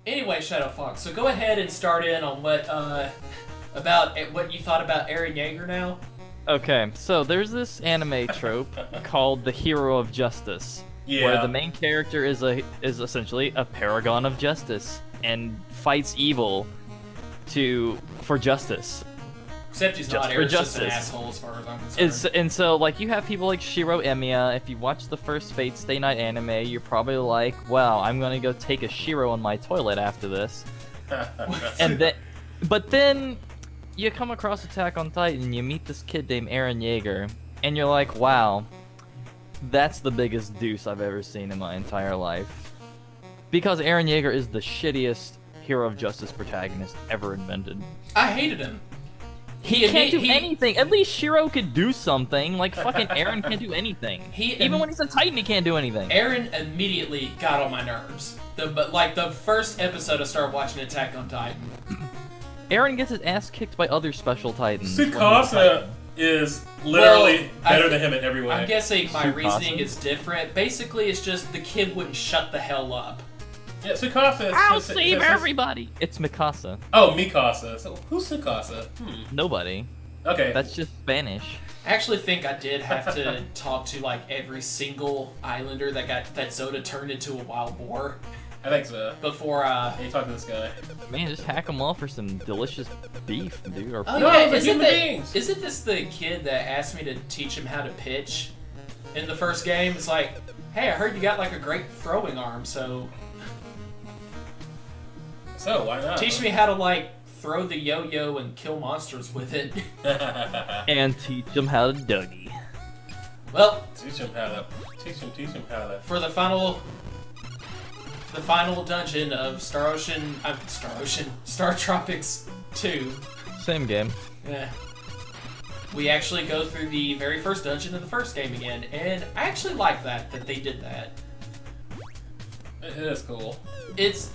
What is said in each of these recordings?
Anyway, Shadow Fox, so go ahead and start in on about what you thought about Eren Yeager now. Okay, so there's this anime trope called the hero of justice, Yeah. where the main character is essentially a paragon of justice and fights evil for justice. Except he's Just not. for Eren's just an justice. asshole as far as I'm concerned. And so like you have people like Shiro Emiya. If you watch the first Fate Stay Night anime, you're probably like, wow, I'm gonna go take a Shiro on my toilet after this. But then you come across Attack on Titan, you meet this kid named Eren Yeager, and you're like, wow, that's the biggest deuce I've ever seen in my entire life. Because Eren Yeager is the shittiest hero of justice protagonist ever invented. I hated him. He can't do anything. At least Shiro could do something. Like, fucking Eren can't do anything. Even when he's a Titan, he can't do anything. Eren immediately got on my nerves. But like the first episode I started watching Attack on Titan. Eren gets his ass kicked by other special Titans. Tsukasa is literally better than him in every way. I'm guessing my Tsukasa? reasoning is different. Basically, it's just the kid wouldn't shut the hell up. Yeah, Tsukasa is... I'll save everybody! It's Mikasa. Oh, Mikasa. So, who's Tsukasa? Nobody. Okay. That's just Spanish. I actually think I did have to talk to like every single islander that Zoda turned into a wild boar I think so. before. Hey, you talk to this guy. Man, just hack them off for some delicious beef, dude. Or Oh No, yeah, they're human beings. isn't this the kid that asked me to teach him how to pitch in the first game? It's like, hey, I heard you got like a great throwing arm, so So, why not? teach me how to like throw the yo-yo and kill monsters with it. and teach them how to Dougie. Well, Teach him how to... Teach him how to... for the final dungeon of Star Tropics 2. Same game. Yeah. We actually go through the very first dungeon of the first game again, and I actually like that they did that. It is cool. It's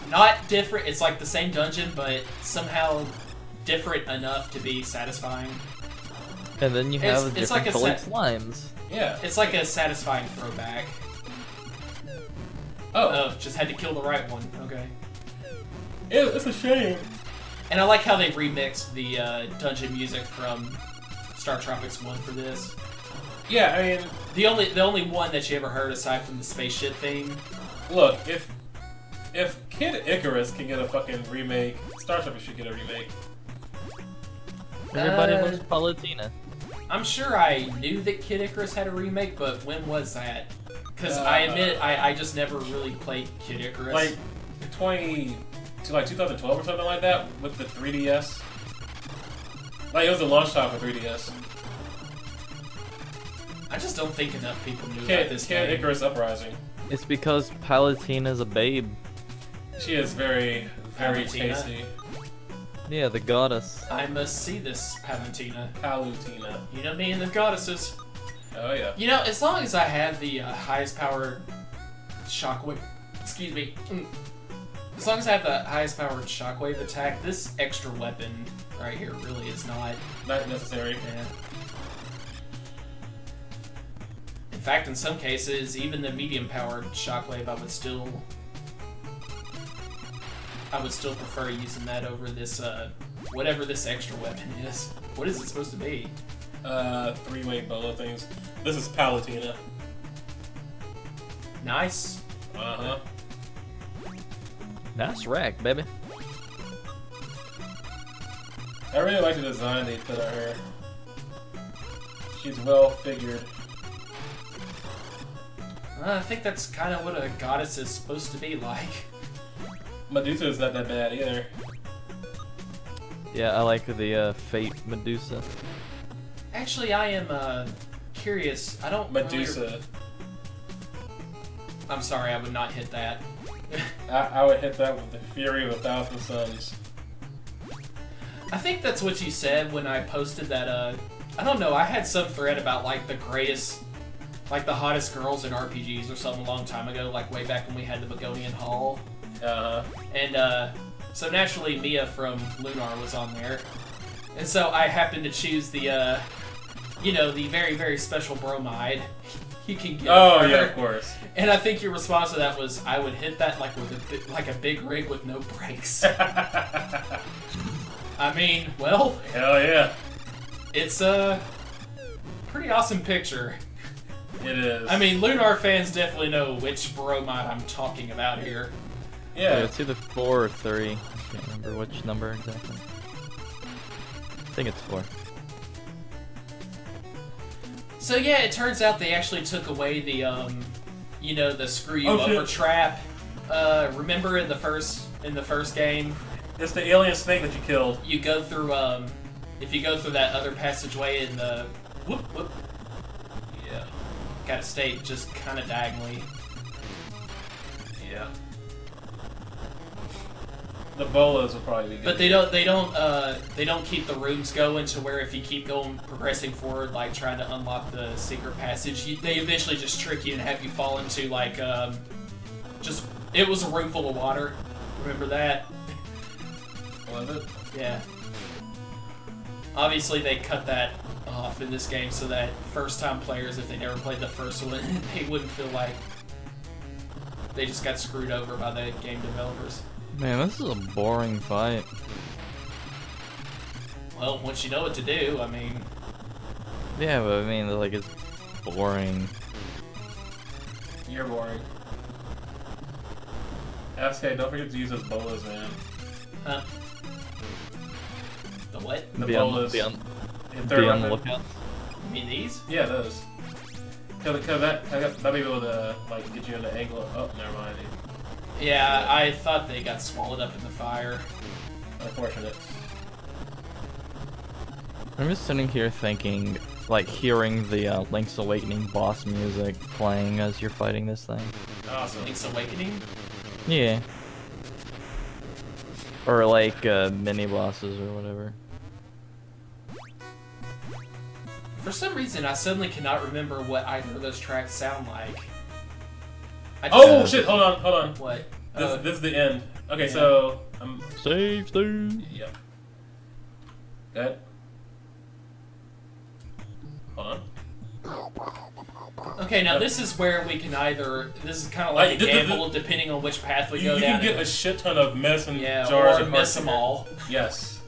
not different. It's like the same dungeon, but somehow different enough to be satisfying. And then you have It's like different a colored set- slimes. Yeah. It's like a satisfying throwback. Oh, just had to kill the right one. Okay. It's a shame. And I like how they remixed the dungeon music from Star Tropics 1 for this. Yeah, I mean... The only one that you ever heard aside from the spaceship theme. Look, if Kid Icarus can get a fucking remake, Star Tropics should get a remake. Everybody loves Palutena. I'm sure I knew that Kid Icarus had a remake, but when was that? Because I admit I just never really played Kid Icarus. Like 2012 or something like that with the 3DS. Like it was a launch title for 3DS. I just don't think enough people knew about this Kid game. Icarus Uprising. It's because Palutena's a babe. She is very, very Palutena? tasty. Yeah, the goddess. I must see this, Palutena. Palutena. You know me and the goddesses. Oh yeah. You know, as long as I have the highest powered shockwave, excuse me, as long as I have the highest powered shockwave attack, this extra weapon right here really is not. Not necessary. Yeah. In fact, in some cases, even the medium powered shockwave, I would still prefer using that over this whatever this extra weapon is. What is it supposed to be? Three-way bolo things. This is Palutena. Nice. Uh-huh. Nice rack, baby. I really like the design they put on her. She's well figured. I think that's kind of what a goddess is supposed to be like. Medusa is not that bad either. Yeah, I like the Fate Medusa. Actually, I am curious. I don't. Medusa. I'm sorry, I would not hit that. I would hit that with the fury of 1,000 suns. I think that's what you said when I posted that. I don't know. I had some thread about like the greatest, like the hottest girls in RPGs or something a long time ago, like way back when we had the Begonian Hall. And so naturally Mia from Lunar was on there. And so I happened to choose the, you know, the very, very special Bromide. you can get. Oh her. yeah, of course. And I think your response to that was, I would hit that like with like a big rig with no brakes. I mean, well, Hell yeah, it's a pretty awesome picture. it is. I mean, Lunar fans definitely know which bromide I'm talking about here. Yeah, yeah. it's either 4 or 3. I can't remember which number exactly. I think it's 4. So yeah, it turns out they actually took away the you know, the screw you Oh, over shit. trap. Remember in the first game, It's the alien snake that you killed. you go through if you go through that other passageway in the whoop, yeah, gotta stay just kind of diagonally. Yeah. The bolas will probably be good. But they don't keep the rooms going to where if you keep progressing forward, like trying to unlock the secret passage, they eventually just trick you and have you fall into like it was a room full of water. Remember that? Was it? Yeah. Obviously, they cut that off in this game so that first-time players, if they never played the first one, they wouldn't feel like they just got screwed over by the game developers. Man, this is a boring fight. Well, once you know what to do, I mean, Yeah, but I mean, like, it's boring. You're boring. SK, don't forget to use those bolas, man. huh? The what? The Be on, bolas. be on, In be third on the weapon. lookout. You mean these? Yeah, those. Cause that may be able to like get you in the angle. Oh, never mind. Yeah, I thought they got swallowed up in the fire. Unfortunate. I'm just sitting here thinking, like, hearing the Link's Awakening boss music playing as you're fighting this thing. Awesome. Link's Awakening? Yeah. Or like mini bosses or whatever. For some reason, I suddenly cannot remember what either of those tracks sound like. I just- Oh shit! Hold on. What? This is the end. Okay, Yeah. so Save state. Yep. Good. Hold on. Okay, now this is where we can either. This is kind of like a gamble depending on which path we go You down. can get a shit ton of medicine yeah, jars or and miss hearts them all, Yes.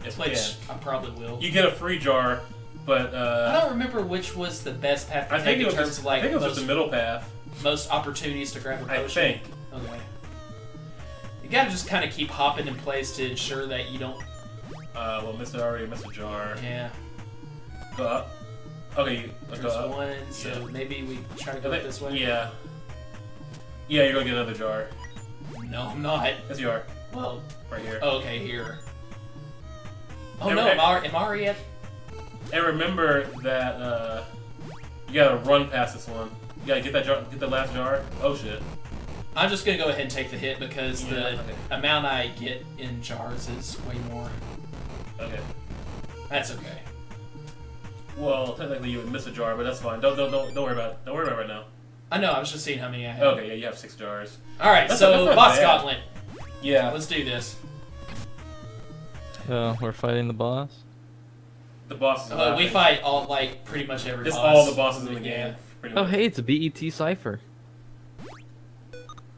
Yes, we which can. I probably will. You get a free jar, but I don't remember which was the best path to I take think it in was terms just, of like I think it was just most, the middle path. most opportunities to grab a I potion. think. Okay. You gotta just kind of keep hopping in place to ensure that you don't. Well, already missed a jar. Yeah. Go up. Okay, let's go There's up. one, so Yeah. maybe we try to I go think- this way. Yeah. Yeah, you're gonna get another jar. No, I'm not. Yes, you are. Well, Right here. okay, here. Oh And- no, am I already at? And remember that you gotta run past this one. You gotta get that jar, get the last jar. Oh shit. I'm just gonna go ahead and take the hit because Yeah, the okay. amount I get in jars is way more. Okay. That's okay. Well, technically you would miss a jar, but that's fine. Don't worry about it. Don't worry about it right now. I know. I was just seeing how many I have. Okay, yeah, you have 6 jars. All right, That's so not boss bad. gauntlet. Yeah. Let's do this. We're fighting the boss. The boss is We laughing. fight all like pretty much every. It's boss. all the bosses in the Yeah. game. Pretty Oh, much. hey, it's a BET cipher.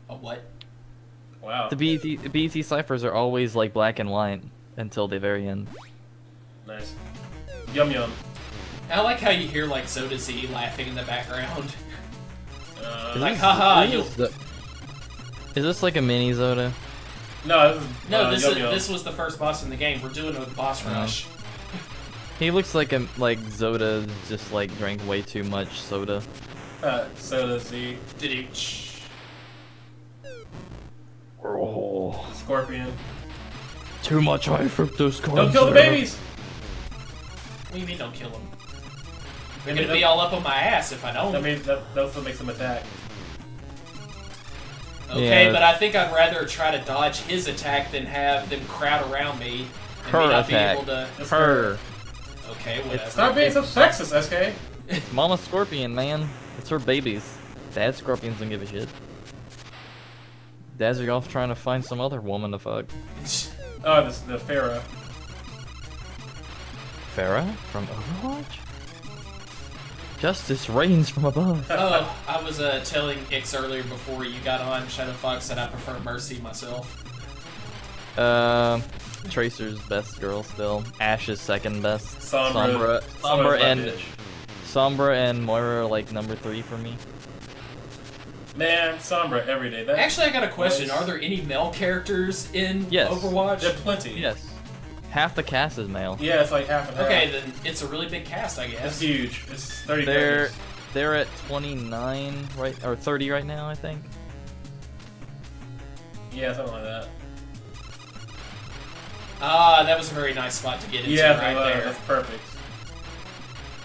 A what? Wow. The BET ciphers are always like black and white until the very end. Nice. Yum yum. I like how you hear like Zoda Z laughing in the background. Like, this- haha, is you'll. this is this like a mini Zoda? No, this is No, Yum Yum. this was the first boss in the game. We're doing a boss rush. He looks like Zoda just like drank way too much soda. Soda Z. Did he? Oh, Scorpion. too much high fructose corn Don't kill the syrup. babies! What do you mean don't kill him? They're mean, gonna be all up on my ass if I don't. That means that's what makes them attack. Okay, Yeah. but I think I'd rather try to dodge his attack than have them crowd around me and Her me not attack. be able to. That's Her. Okay, whatever. Stop being so sexist, SK. It's Mama Scorpion, man. It's her babies. Dad Scorpions don't give a shit. Dads are off trying to find some other woman to fuck. Oh, this the Pharaoh. Farah from Overwatch? Justice reigns from above. Oh, I was telling Ix earlier before you got on Shadow Fox that I prefer Mercy myself. Tracer's best girl still. Ash's second best. Sombra. Sombra and Moira are like number 3 for me. Man, Sombra every day. That Actually, I got a question. Are there any male characters in Yes. Overwatch? There are plenty. Yes. Half the cast is male. Yeah, it's like half and half. Okay, then it's a really big cast, I It's guess. huge. It's 30 They're characters. they're at 29 right or 30 right now, I think. Yeah, something like that. Ah, that was a very nice spot to get into Yeah, right there. that's perfect.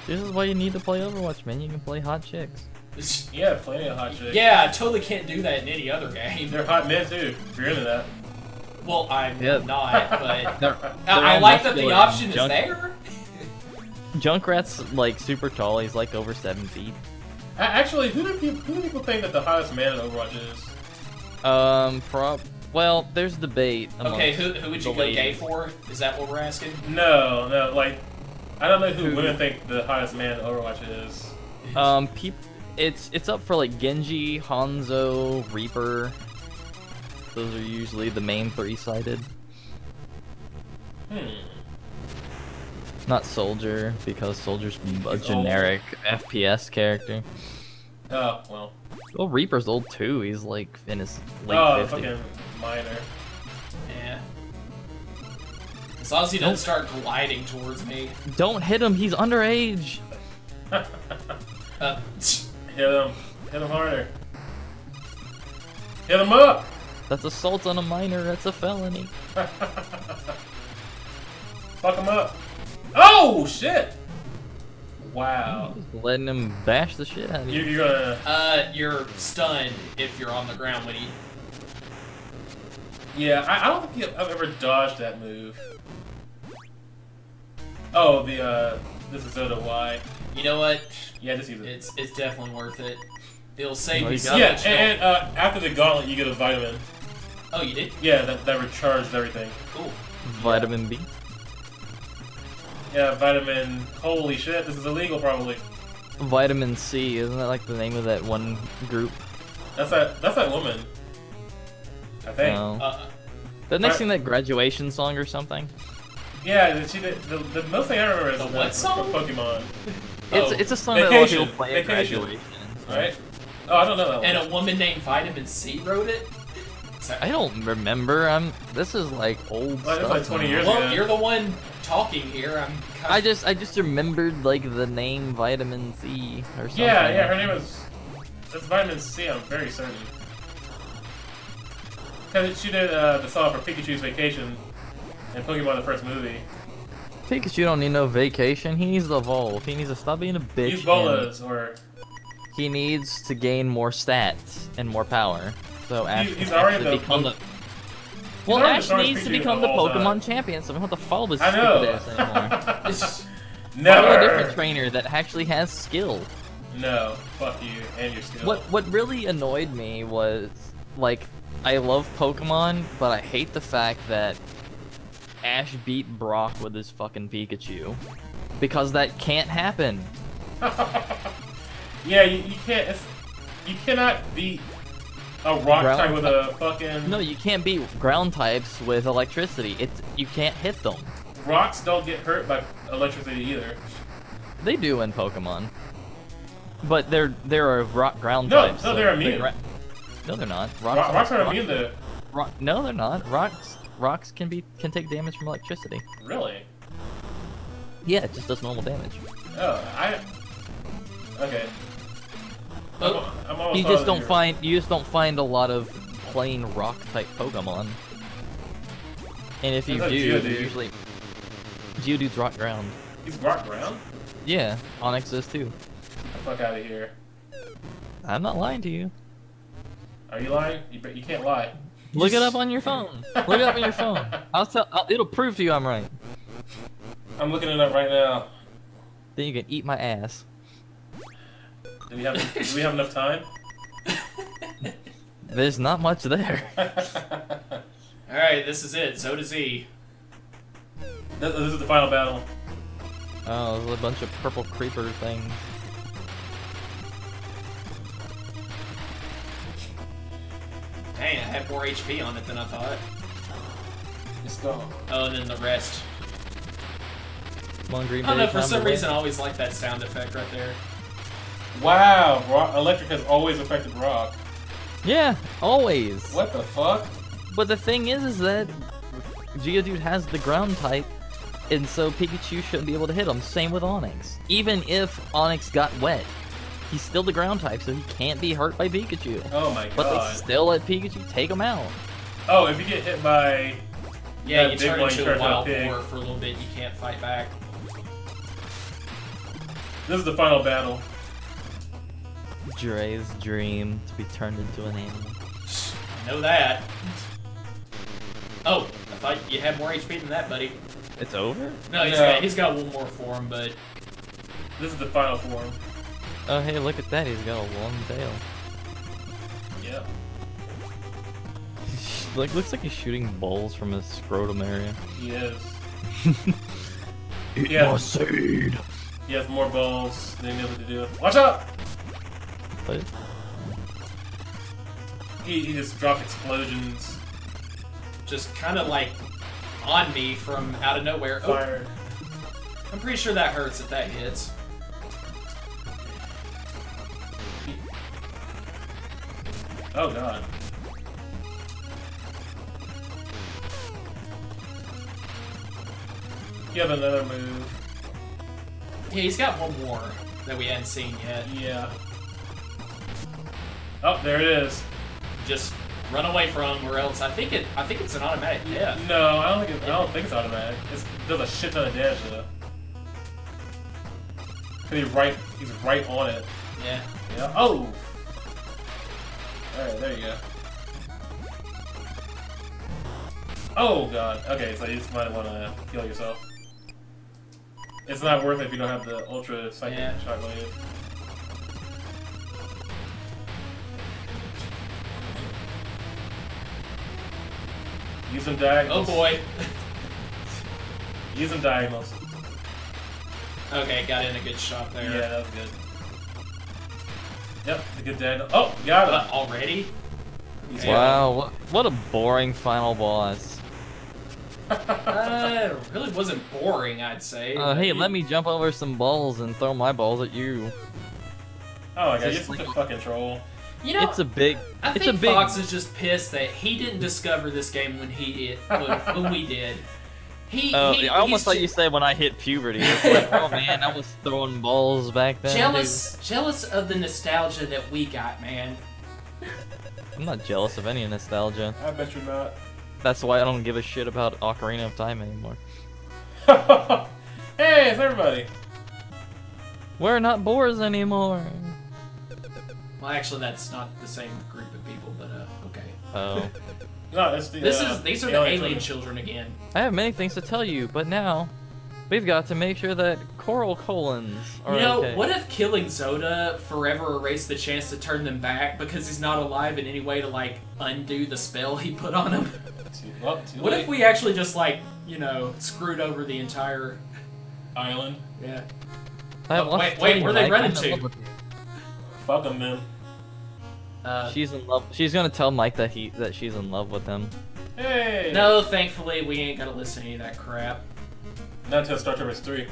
This is why you need to play Overwatch, man. You can play hot chicks. Yeah, plenty of hot chicks. Yeah, I totally can't do that in any other game. They're hot men too, if you're into that. Well, I'm Yeah. not, but They're I all like that the muscular. option is Junk- there. Junkrat's like super tall. He's like over 7 feet. Actually, who do people think that the hottest man in Overwatch is? Well, there's debate. Okay, amongst who would the you go gay ladies. for? Is that what we're asking? No, like, I don't know who Who? women think the hottest man in Overwatch is. It's up for like Genji, Hanzo, Reaper. Those are usually the main 3-sided. Not Soldier, because Soldier's a generic FPS character. Oh, well. Well, Reaper's old too. He's like in his late Oh, 50s. fucking minor. Yeah. As long as he doesn't start gliding towards me. Don't hit him. He's underage. Uh, Hit him. Hit him harder. Hit him up! That's assault on a minor. That's a felony. Fuck him up. Oh, shit! Wow. Letting him bash the shit out of you. You're gonna... you're stunned if you're on the ground when he. Yeah, I don't think I've ever dodged that move. Oh, this is Zoda Y. You know what? Yeah, just use it. It's definitely worth it. It'll save Oh, you you so got Yeah, much. and after the gauntlet, you get a vitamin. Oh, you did? Yeah, that recharges everything. Cool. Vitamin B. Yeah, vitamin. Holy shit, this is illegal probably. Vitamin C. Isn't that like the name of that one group? That's that woman. I think. No. Didn't they Right. sing that graduation song or something? Yeah, the most thing I remember is The what song? from Pokemon, It's a song that a lot of Vacation. people play at Vacation. graduation. right? Oh, I don't know that one. And a woman named Vitamin C wrote it? I don't remember. This is like old Well, that's stuff. like 20 years Well, ago. you're the one talking here. I'm I kind just remembered like the name Vitamin C or something. Yeah, her name is. That's Vitamin C. I'm very certain. Because she did the song for Pikachu's Vacation in Pokemon the first movie. Pikachu don't need no vacation. He needs to evolve. He needs to stop being a bitch. Use bolas or. He needs to gain more stats and more power. So Ash He's can already actually the become the. He's Well, already the Ash strongest needs to Pikachu become of the all Pokemon time. champion, so we don't have to follow this I stupid know. ass anymore. It's- Follow a Never. different trainer that actually has skill. No, fuck you and your skill. What really annoyed me was like I love Pokemon, but I hate the fact that Ash beat Brock with his fucking Pikachu. Because that can't happen. Yeah, you can't. You cannot beat a rock Ground type with a fucking. No, you can't beat ground types with electricity. You can't hit them. Rocks don't get hurt by electricity either. They do in Pokemon. But there are rock ground No, types. no, so they're immune. No, they're not. Rocks are immune to. No, they're not. Rocks can take damage from electricity. Really? Yeah, it just does normal damage. Oh, okay. Oh, I'm almost You just don't find a lot of plain rock type Pokemon. And if you There's a do, Geodude. usually Geodude's rock ground. He's rock ground? Yeah, Onyx is too. Get the fuck out of here. I'm not lying to you. Are you lying? You can't lie. Look it up on your phone. Look it up on your phone. It'll prove to you I'm right. I'm looking it up right now. Then you can eat my ass. Do we have enough time? There's not much there. Alright, this is it. Zoda Z. This is the final battle. Oh, there's a bunch of purple creeper things. Dang, it had more HP on it than I thought. It's gone. Oh, and then the rest. Come on, Green I don't know, Bay, for time some to win. reason I always like that sound effect right there. Wow, electric has always affected rock. Yeah, always. What the fuck? But the thing is that Geodude has the ground type, and so Pikachu shouldn't be able to hit him. Same with Onix. Even if Onix got wet, he's still the ground type, so he can't be hurt by Pikachu. Oh my But they god. still let Pikachu take him out. Oh, if you get hit by... Yeah, That you big turn one into a turns wild out pig. boar for a little bit, you can't fight back. This is the final battle. Dre's dream to be turned into an animal. I know that. Oh, I thought you had more HP than that, buddy. It's over? No, No. he's got one more form, but This is the final form. Oh, hey, look at that. He's got a long tail. Yeah. Looks like he's shooting balls from his scrotum area. He is. Eat Yeah. my seed. He has more balls than he's able to do. Watch out! What? He just dropped explosions. just kind of like on me from out of nowhere. Oh, Fire. I'm pretty sure that hurts if that hits. Oh god. You have another move. Yeah, he's got one more that we hadn't seen yet. Yeah. Oh, there it is. Just run away from him, or else I think it's an automatic death. No, I don't think it's automatic. It does a shit ton of damage though. 'Cause he's right on it. Yeah. Yeah. Oh. All right, there you go. Oh god. Okay, so you just might want to heal yourself. It's not worth it if you don't have the ultra psychic Yeah. shockwave. Use them Oh diagonals. boy. Use them diagonals. Okay, got in a good shot there. Yeah, that was good. Yep, a good diagonal. Oh, got him. Already? Okay. Wow, what a boring final boss. It really wasn't boring, I'd say. Hey, let me jump over some balls and throw my balls at you. Oh my god, you're Just such a like- fucking troll. You know, It's a big. I it's think a big. Fox is just pissed that he didn't discover this game when when we did. I almost he's thought you said when I hit puberty. It's like, oh man, I was throwing balls back then. jealous of the nostalgia that we got, man. Dude. I'm not jealous of any nostalgia. I bet you're not. That's why I don't give a shit about Ocarina of Time anymore. Hey, it's everybody. We're not boars anymore. Well, actually, that's not the same group of people, but okay. Oh. No, it's the. These are the alien children. children again. I have many things to tell you, but now we've got to make sure that coral colons are You know, okay. what if killing Zoda forever erased the chance to turn them back because he's not alive in any way to like undo the spell he put on him? Too What late. if we actually just like, you know, screwed over the entire Island? yeah. I have Oh, lots wait, to wait, tell you, where are they Mike. running I'm in to? love with you. Fuck them, man. She's in love. She's gonna tell Mike that she's in love with him. Hey! No, thankfully we ain't gotta listen to any of that crap. Not until Star Troopers 3.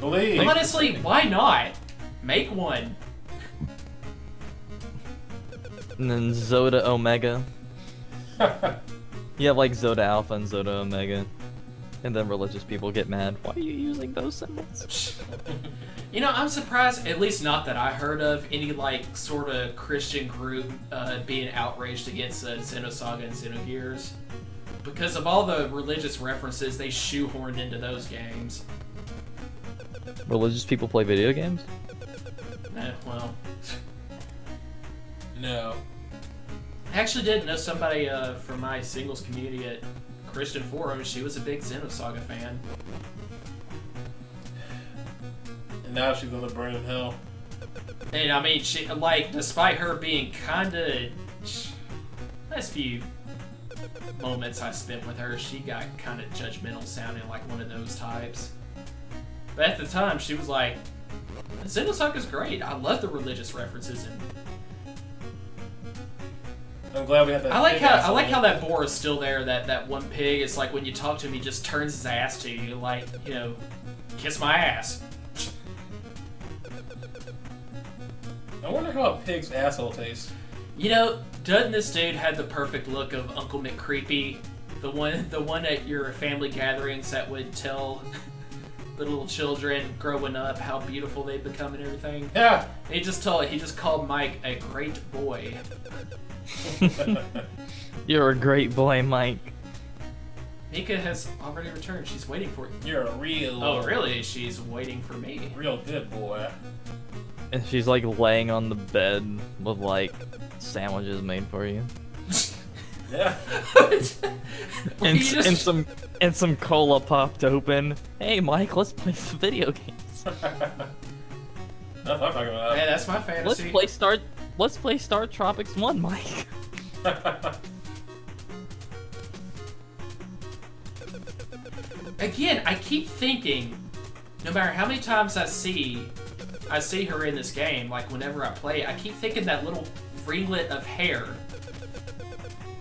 Believe! Honestly, why not? Make one. And then Zoda Omega. You have like Zoda Alpha and Zoda Omega. And then religious people get mad. Why are you using those symbols? You know, I'm surprised, at least not that I heard of, any like sort of Christian group being outraged against Xenosaga and Xenogears. Because of all the religious references they shoehorned into those games. Religious people play video games? Well, No. I actually did know somebody from my singles community at Christian Forum. She was a big Xenosaga fan. And now she's gonna burn in hell. And I mean, she like, despite her being kinda last few moments I spent with her, she got kind of judgmental, sounding like one of those types. But at the time, she was like, "Xenosaga is great. I love the religious references." And I'm glad we had that. I like big how ass I like on how it. that boar is still there. That one pig. It's like when you talk to him, he just turns his ass to you, like, you know, kiss my ass. I wonder how a pig's asshole tastes. You know, doesn't this dude have the perfect look of Uncle McCreepy? The one at your family gatherings that would tell the little children growing up how beautiful they become and everything. Yeah. He just called Mike a great boy. You're a great boy, Mike. Mika has already returned. She's waiting for you. You're a real. Oh, really? She's waiting for me. Real good boy. And she's like laying on the bed with like sandwiches made for you. Yeah. And some cola popped open. Hey Mike, let's play some video games. That's what I'm talking about. Yeah, that's my fantasy. Let's play Star Tropics 1, Mike. Again, I keep thinking, no matter how many times I see her in this game, like whenever I play, I keep thinking that little ringlet of hair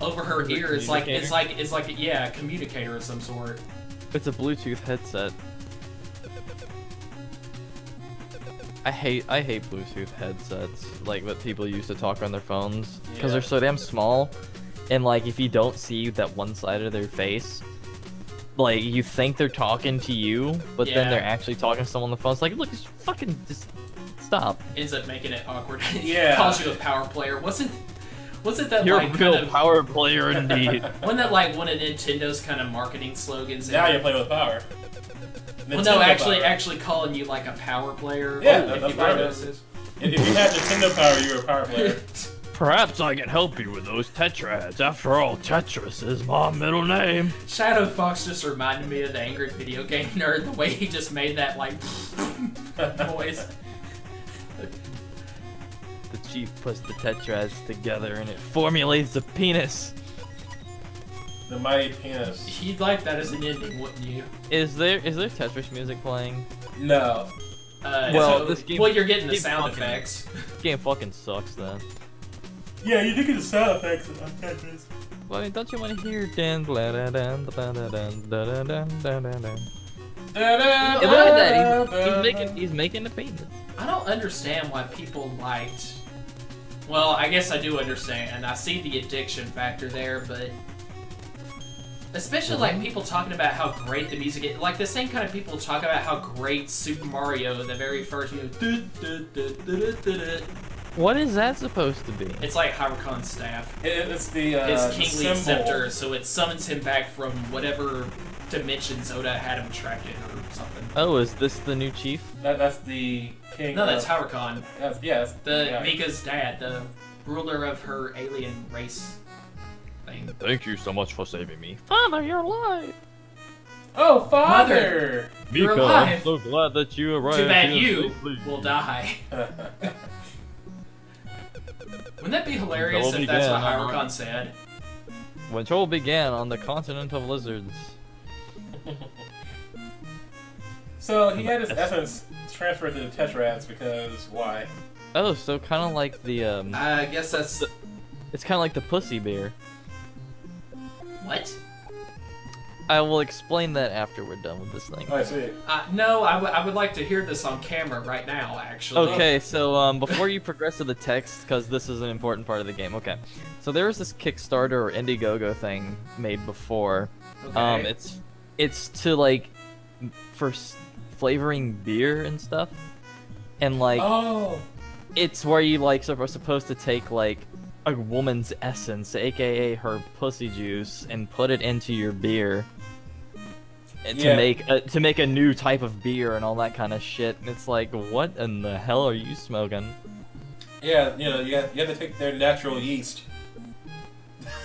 over her ear is like it's like a communicator of some sort. It's a Bluetooth headset. I hate Bluetooth headsets, like that people use to talk on their phones, because they're so damn small, and like if you don't see that one side of their face, like you think they're talking to you, but then they're actually talking to someone on the phone. It's like, look, just stop. Ends up making it awkward. Yeah. Calls you a power player. Wasn't that You're like a real kind of power player indeed. wasn't that like one of Nintendo's kind of marketing slogans? Now you're playing with power. Well, no, Nintendo actually calling you like a power player. Yeah, if that's you buy right. those. If you had Nintendo power, you were a power player. Perhaps I can help you with those Tetrads. After all, Tetris is my middle name. Shadow Fox just reminded me of the angry video game nerd. The way he just made that like noise. The chief puts the Tetrads together and it formulates a penis. The mighty penis. You'd like that as an ending, wouldn't you? Is there Tetris music playing? No. Well, this game- Well, you're getting the keep sound talking. effects. This game fucking sucks then. Yeah, you do get the sound effects of Tetris. Well, I mean, don't you want to hear dan blah da dan da da dan da da dan da da dan? Yeah, look at that. He's making a penis. I don't understand why people liked. Well, I guess I do understand, and I see the addiction factor there, but especially like people talking about how great the music is. Like the same kind of people talk about how great Super Mario, the very first, What is that supposed to be? It's like Harukan's staff. It's the His the kingly symbol. scepter, so it summons him back from whatever dimension Zoda had him trapped in or something. Oh, is this the new chief? That's the king. No, that's of, Harukan. That's The Mika's dad, the ruler of her alien race thing. Thank you so much for saving me. Father, you're alive! Oh, father! You're Mika, alive. I'm so glad that you arrived. Too bad here you safely. will die. Wouldn't that be hilarious Trouble if that's what began. Harukan said? When trouble began on the continent of lizards. So he had his essence transferred to the Tetrads because why? Oh, so kind of like the I guess that's... it's kind of like the pussy bear. What? I will explain that after we're done with this thing. Oh, I see. No, I would like to hear this on camera right now, actually. Okay, so before you progress to the text, because this is an important part of the game. Okay, so there was this Kickstarter or Indiegogo thing made before. Okay. It's to like for flavoring beer and stuff, and like Oh. it's where you like are supposed to take like a woman's essence, aka her pussy juice, and put it into your beer. And to make a new type of beer and all that kind of shit. And it's like, what in the hell are you smoking? Yeah, you know, you have to take their natural yeast.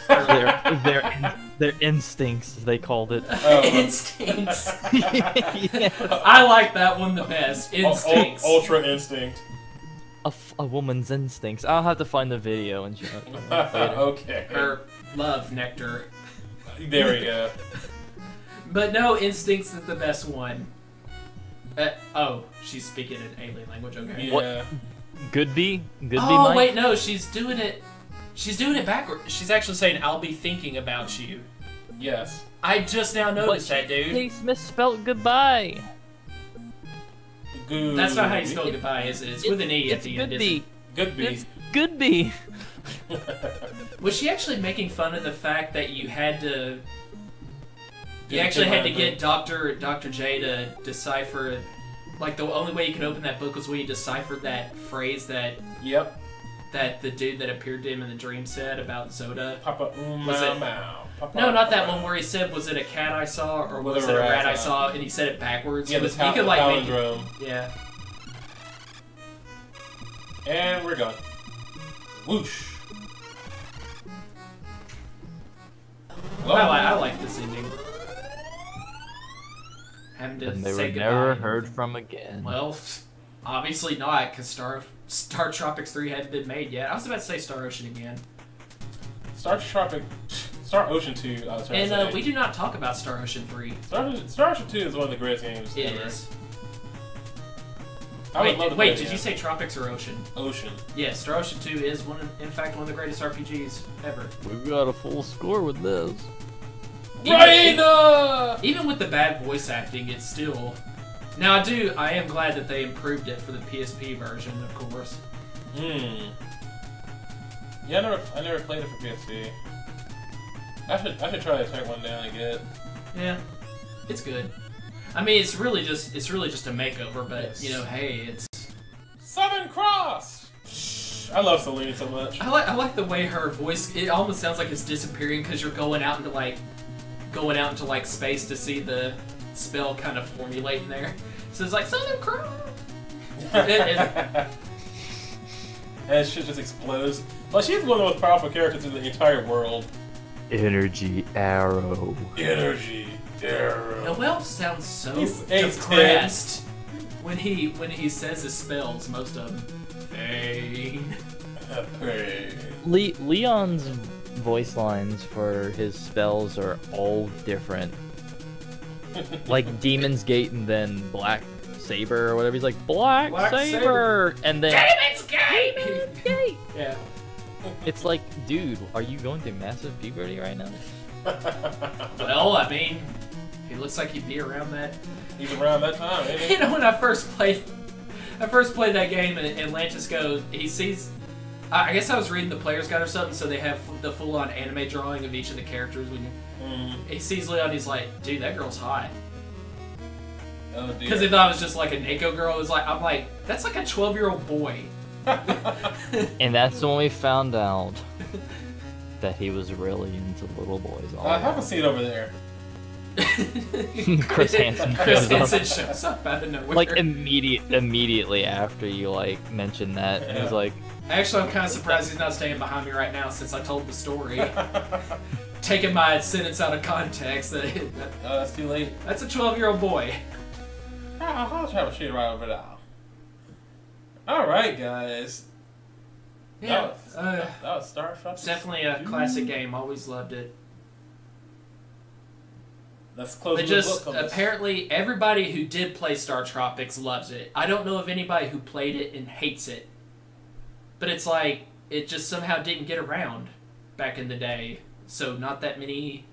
their instincts, they called it. Instincts. Yeah. I like that one the best. Instincts. Ultra instinct. A woman's instincts. I'll have to find the video and show it later. Okay. Or love nectar. There we go. But no, instincts is the best one. Oh, she's speaking an alien language. Okay. Yeah. Goodby? Oh Mike? wait, no, she's doing it. She's doing it backward. She's actually saying, "I'll be thinking about you." Yes. I just now noticed that, dude. He's misspelled goodbye. Good. That's not how you spell goodbye, is it? It's with an E at the end, isn't it? Good B. It's Goodby. Was she actually making fun of the fact that you had to... You actually had to get Dr. J to decipher... Like, the only way you could open that book was when you deciphered that phrase that... Yep. That the dude that appeared to him in the dream said about Zoda. Papa Was Mow it- Mow. Papa, No, not that one where he said, "Was it a cat I saw or was it a rat I saw?" And he said it backwards. Yeah, the he could like make it, palindrome. yeah. And we're gone. Whoosh. I like this ending. Having to And they say were goodbye. never heard from again. Well, obviously not, because Star Tropics 3 hadn't been made yet. I was about to say Star Ocean again. Star Ocean 2, I was trying to say. And we do not talk about Star Ocean 3. Star Ocean 2 is one of the greatest games It ever. is. I would love to play Wait, it did you again. say Tropics or Ocean? Ocean? Yes, Star Ocean 2 is, in fact, one of the greatest RPGs ever. We've got a full score with this. Even with the bad voice acting, it's still... Now, I am glad that they improved it for the PSP version, of course. Yeah, I never played it for PSP. I should try to track one down and get it. Yeah, it's good. I mean, it's really just a makeover, but Yes. you know, hey, it's. Southern Cross. I love Celine so much. I like the way her voice. It almost sounds like it's disappearing because you're going out into space to see the spell kind of formulating there. So it's like Southern Cross. And shit just explodes. Well, she's one of the most powerful characters in the entire world. Energy arrow. Energy arrow. Noel sounds so He's depressed when he says his spells. Most of them. Pain. Leon's voice lines for his spells are all different. Like Demon's Gate and then Black Saber or whatever. He's like Black Saber, and then Demon's Gate! Demon's Gate. Yeah. It's like, dude, are you going through massive puberty right now? Well, I mean, he looks like he'd be around that. He's around that time, ain't he? You know, when I first played that game, and Lantis goes, he sees. I guess I was reading the player's guide or something, so they have the full-on anime drawing of each of the characters. When he sees Leon, he's like, "Dude, that girl's hot." Oh dear. Because if I was just like a Neko girl, I'm like, that's like a 12-year-old boy. And that's when we found out that he was really into little boys. All I have a seat over there. Chris Hansen Chris shows up. Hansen shows up out of nowhere. Like immediately after you like mentioned that, and he's like, Actually, I'm kind of surprised he's not staying behind me right now since I told the story. Taking my sentence out of context, It's too late. that's a 12-year-old boy. I'll try to shoot right over there. Alright, guys. Yeah, That was Star Tropics. it's definitely a classic game. Always loved it. Let's close But the just book on this. apparently everybody who did play Star Tropics loves it. I don't know of anybody who played it and hates it. But it's like it just somehow didn't get around back in the day. So not that many.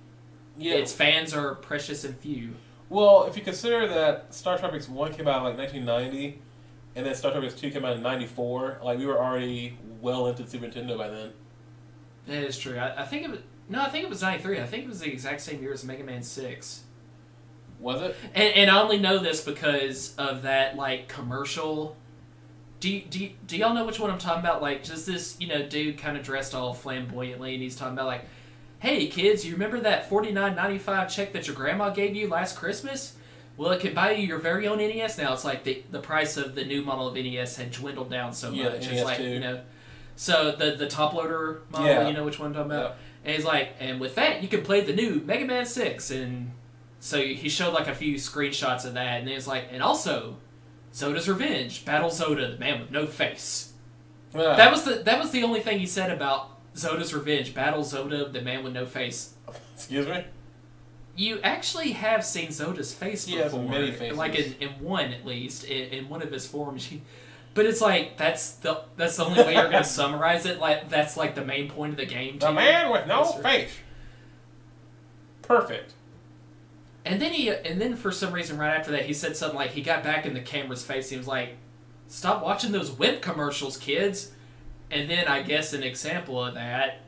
Yeah. Its fans are precious and few. Well, if you consider that Star Tropics 1 came out in like 1990, and then Star Tropics 2 came out in 94, like we were already well into Super Nintendo by then. That is true. I think it was. No, I think it was 93. I think it was the exact same year as Mega Man 6. Was it? And I only know this because of that, like, commercial. Do y'all know which one I'm talking about? Like, just this, dude kind of dressed all flamboyantly, and he's talking about, like, hey, kids, you remember that $49.95 check that your grandma gave you last Christmas? Well, it can buy you your very own NES now. It's like the price of the new model of NES had dwindled down so Yeah, much. the It's like, NES2. So the top loader model, Yeah. you know which one I'm talking about? Yeah. And he's like, and with that, you can play the new Mega Man 6. And so he showed like a few screenshots of that. And he was like, and also, Zoda's Revenge, Battle Zoda, the man with no face. Yeah. That was the only thing he said about Zoda's Revenge, Battle Zoda, the man with no face. Excuse me? You actually have seen Zoda's face He has before. many faces. Like in one, at least. In one of his forms. But it's like that's the only way you're gonna summarize it. Like that's like the main point of the game. The man with no face. Perfect. And then for some reason right after that he said something like he got back in the camera's face. He was like, "Stop watching those Wimp commercials, kids." And then I guess an example of that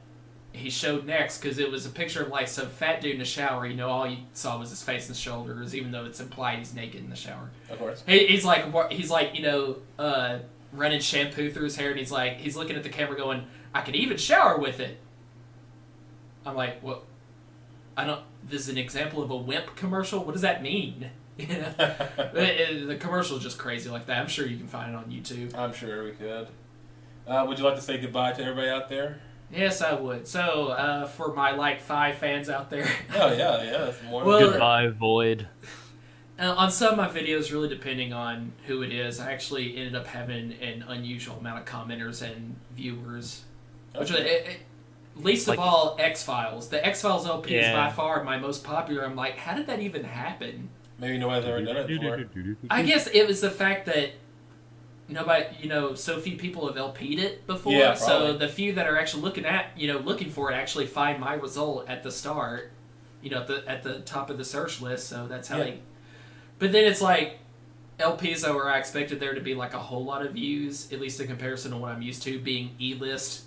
he showed next because it was a picture of like some fat dude in a shower. You know, all you saw was his face and shoulders, even though it's implied he's naked in the shower. Of course. He's like you know running shampoo through his hair, and he's looking at the camera going, "I can even shower with it." I'm like, what? I don't. This is an example of a Wimp commercial. What does that mean? The commercial is just crazy like that. I'm sure you can find it on YouTube. I'm sure we could. Would you like to say goodbye to everybody out there? Yes, I would. So, for my, like, 5 fans out there. Oh, yeah. That's more. Well, Goodbye, Void. On some of my videos, really depending on who it is, I actually ended up having an unusual amount of commenters and viewers. Which, least of all, X-Files. The X-Files LP is by far my most popular. I'm like, how did that even happen? Maybe nobody's ever done it before. I guess it was the fact that nobody, you know, so few people have LP'd it before. Yeah, so the few that are actually looking for it actually find my result at the start, you know, at the top of the search list. So that's how they. But then it's like LPs that where I expected there to be like a whole lot of views, at least in comparison to what I'm used to, being E-list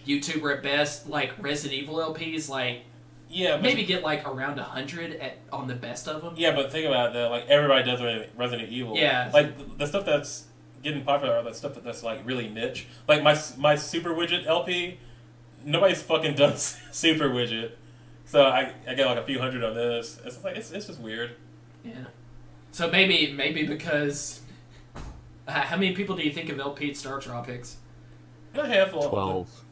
YouTuber at best, like Resident Evil LPs, like. Yeah, maybe get like around 100 on the best of them. Yeah, but think about it though. Like everybody does Resident Evil. Yeah. Like the stuff that's getting popular are that stuff that's like really niche. Like my Super Widget LP, nobody's fucking done Super Widget, so I get like a few hundred on this. It's like it's just weird. Yeah. So maybe because how many people do you think have LP'd Star Tropics? A handful. 12.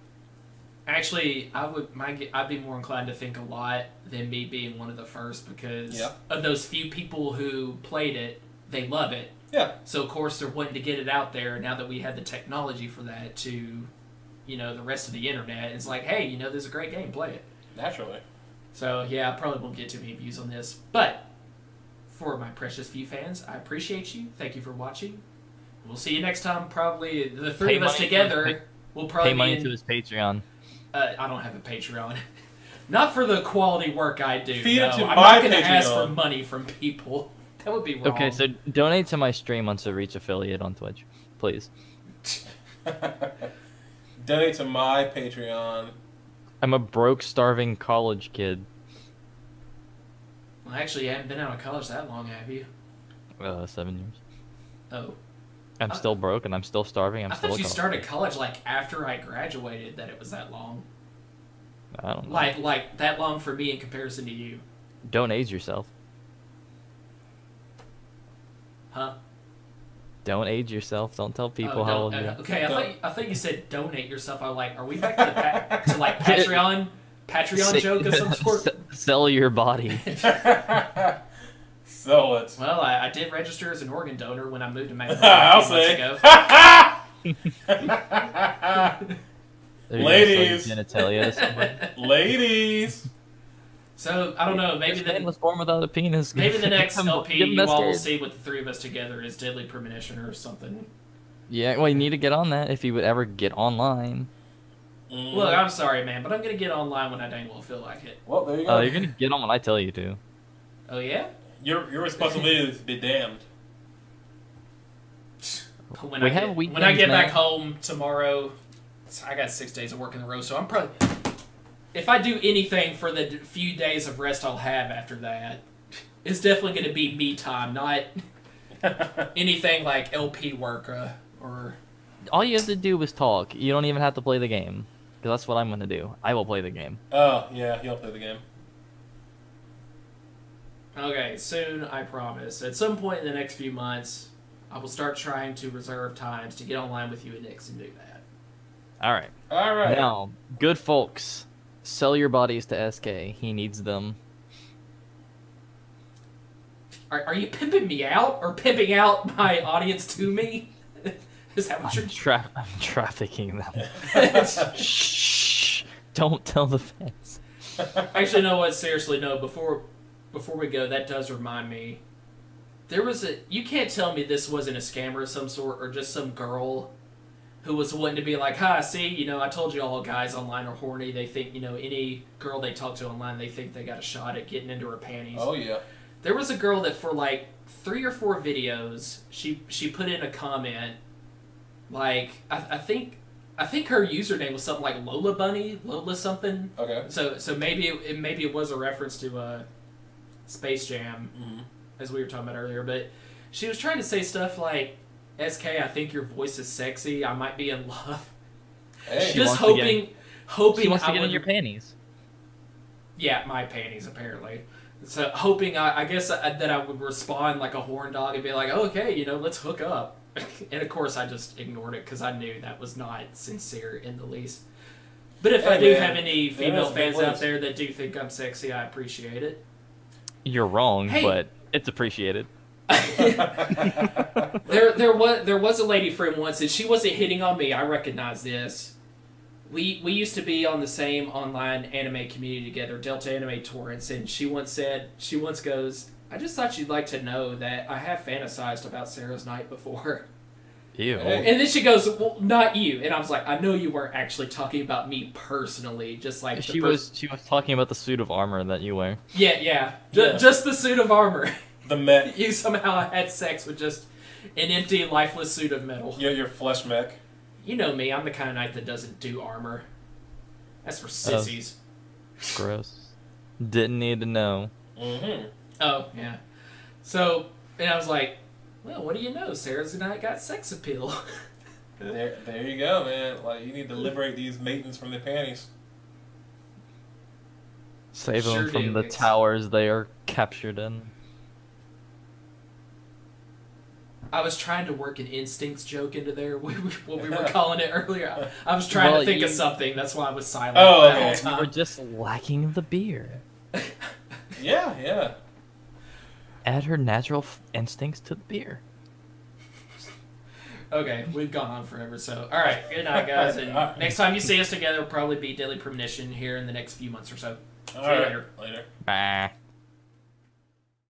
Actually, I'd be more inclined to think a lot than me being one of the first because of those few people who played it, they love it. Yeah. So of course they're wanting to get it out there now that we have the technology for that to, you know, the rest of the internet. It's like, hey, you know, there's a great game, play it. Naturally. So yeah, I probably won't get too many views on this, but for my precious few fans, I appreciate you. Thank you for watching. We'll see you next time. Probably the three of us together will probably pay money to his Patreon. I don't have a Patreon. Not for the quality work I do. Feed it to I'm my not going to Patreon. ask for money from people. That would be wrong. Okay, so donate to my stream on to reach affiliate on Twitch, please. Donate to my Patreon. I'm a broke, starving college kid. Well, actually, you haven't been out of college that long, have you? 7 years. Oh. I'm still broke and I'm still starving. I thought you started college like after I graduated. That it was that long. I don't know. Like that long for me in comparison to you. Don't age yourself. Huh? Don't age yourself. Don't tell people how old you are. Okay, I thought you said donate yourself. I was like, are we back to like Patreon joke of some sort? Sell your body. Sell it. Well, I did register as an organ donor when I moved to Magnolia I'll a few months say. ago. Ladies. Genitalia to somebody. Ladies. So I don't know. Maybe This man was born without a penis. Maybe the next Give him LP you all will mascara. see with the three of us together is Deadly Premonition or something. Yeah, well, you need to get on that if you would ever get online. Look, I'm sorry, man, but I'm gonna get online when I dang well feel like it. Well, there you go. You're gonna get on when I tell you to. Oh yeah. Your responsibility is to be damned. When We I have get, weekends when I get now. back home tomorrow, I got 6 days of work in a row, so I'm probably. If I do anything for the few days of rest I'll have after that, it's definitely going to be me time, not anything like LP work or. All you have to do is talk. You don't even have to play the game. Because that's what I'm gonna do. I will play the game. Oh, yeah, you'll play the game. Okay, soon, I promise. At some point in the next few months, I will start trying to reserve times to get online with you and Nix and do that. Alright. Alright. Now, good folks, sell your bodies to SK. He needs them. Are you pimping me out or pimping out my audience to me? Is that what you're... I'm trafficking them. Shh! Don't tell the fans. Actually, no, what? Seriously, no. Before we go, that does remind me. There was a. You can't tell me this wasn't a scammer of some sort, or just some girl who was wanting to be like, "Ha, see, you know, I told you all guys online are horny. They think, you know, any girl they talk to online, they think they got a shot at getting into her panties." Oh yeah. There was a girl that for like 3 or 4 videos, she put in a comment, like I think her username was something like Lola Bunny, Lola something. Okay. So maybe it was a reference to Space Jam, as we were talking about earlier. But she was trying to say stuff like, "SK, I think your voice is sexy. I might be in love." Hey. Just wants to hoping She wants to I get in would- your panties. Yeah, my panties apparently. So hoping I guess that I would respond like a horn dog and be like, "Oh, okay, you know, let's hook up." And of course, I just ignored it because I knew that was not sincere in the least. But if Hey, I do man. have any female that's a big fans out list. there that do think I'm sexy, I appreciate it. You're wrong, Hey. but it's appreciated. There was a lady friend once, and she wasn't hitting on me. I recognize this. We used to be on the same online anime community together, Delta Anime Torrents, and she once goes, "I just thought you'd like to know that I have fantasized about Sarah's night before." Ew. Hey. And then she goes, "Well, not you." And I was like, "I know you weren't actually talking about me personally, just like the She was talking about the suit of armor that you wear. Yeah. Yeah. Just the suit of armor. The mech. You somehow had sex with just an empty, lifeless suit of metal. Your flesh mech. You know me, I'm the kind of knight that doesn't do armor. That's for sissies. Gross. Didn't need to know. Mm-hmm. Oh, yeah. So, and I was like, well, what do you know? Sarah's knight got sex appeal. There you go, man. Like, you need to liberate these maidens from their panties. Save Sure them from do. the towers they are captured in. I was trying to work an instincts joke into there, what we were calling it earlier. I was trying Well, to think of you- something, that's why I was silent Oh, that okay. whole You time. were just lacking the beer. Yeah. Add her natural instincts to the beer. Okay, we've gone on forever, so alright, good night guys, and next time you see us together will probably be Daily Premonition here in the next few months or so. See All you right. later. Later. Bah.